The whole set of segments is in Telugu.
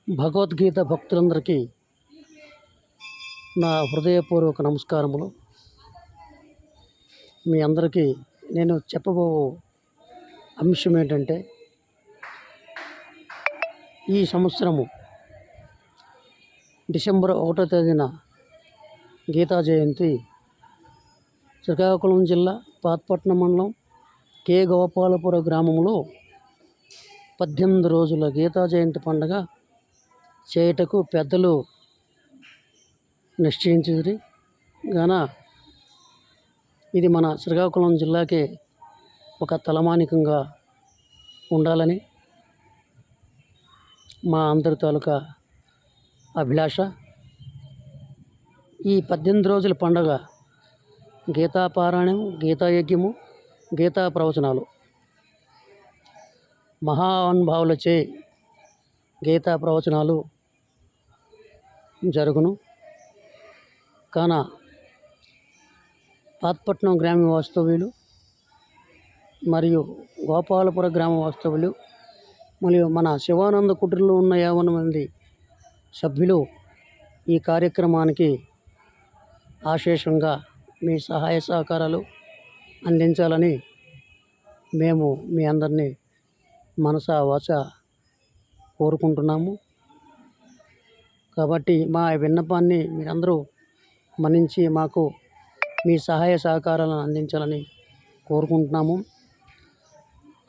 భగవద్గీత భక్తులందరికీ నా హృదయపూర్వక నమస్కారములు. మీ అందరికీ నేను చెప్పబో అంశం ఏంటంటే, ఈ సంవత్సరము డిసెంబర్ 1వ తేదీన గీతా జయంతి శ్రీకాకుళం జిల్లా పాతపట్నం మండలం కే గోపాలపుర గ్రామంలో 18 రోజుల గీతా జయంతి పండుగ చేయుటకు పెద్దలు నిశ్చయించిరి గాన ఇది మన శ్రీకాకుళం జిల్లాకే ఒక తలమానికంగా ఉండాలని మా అందరి తాలూకా అభిలాష. ఈ 18 రోజుల పండుగ గీతా పారాయణం, గీతా యజ్ఞము, గీతా ప్రవచనాలు మహానుభావులచే గీతా ప్రవచనాలు జరుగును. కాన పాతపట్నం గ్రామ వాస్తవ్యులు మరియు గోపాలపుర గ్రామ వాస్తవ్యులు మరియు మన శివానంద కుటీరంలో ఉన్న 50 మంది సభ్యులు ఈ కార్యక్రమానికి ఆశేషంగా మీ సహాయ సహకారాలు అందించాలని మేము మీ అందరినీ మనసా వాచ కోరుకుంటున్నాము. కాబట్టి మా విన్నపాన్ని మీరందరూ మన్నించి మాకు మీ సహాయ సహకారాలను అందించాలని కోరుకుంటున్నాము.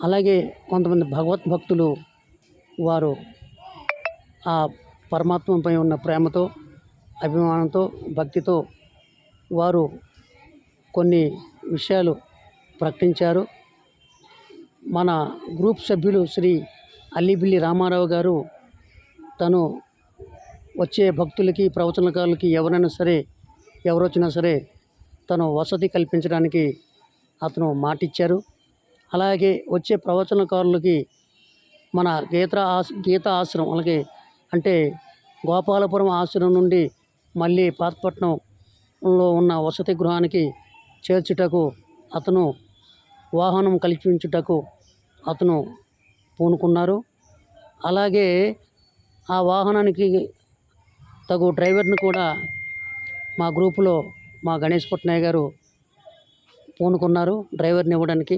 అలాగే కొంతమంది భగవద్భక్తులు వారు ఆ పరమాత్మపై ఉన్న ప్రేమతో, అభిమానంతో, భక్తితో వారు కొన్ని విషయాలు ప్రకటించారు. మన గ్రూప్ సభ్యులు శ్రీ అల్లిబిల్లి రామారావు గారు తను వచ్చే భక్తులకి, ప్రవచనకారులకి ఎవరు వచ్చినా సరే తను వసతి కల్పించడానికి అతను మాటిచ్చారు. అలాగే వచ్చే ప్రవచనకారులకి మన గీతా ఆశ్రమం అలాగే అంటే గోపాలపురం ఆశ్రమం నుండి మళ్ళీ పాతపట్నంలో ఉన్న వసతి గృహానికి చేర్చుటకు అతను వాహనం కల్పించుటకు అతను పూనుకున్నారు. అలాగే ఆ వాహనానికి తగు డ్రైవర్ని కూడా మా గ్రూపులో మా గణేష్ పట్నాయక్ గారు పూనుకున్నారు డ్రైవర్ని ఇవ్వడానికి.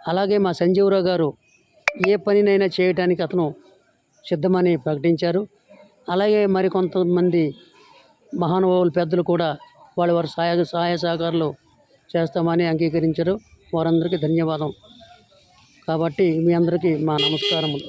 అలాగే మా సంజీవరావు గారు ఏ పనినైనా చేయడానికి అతను సిద్ధమని ప్రకటించారు. అలాగే మరికొంతమంది మహానుభావులు పెద్దలు కూడా వారి సహాయ సహకారాలు చేస్తామని అంగీకరించారు. వారందరికీ ధన్యవాదం. కాబట్టి మీ అందరికీ మా నమస్కారములు.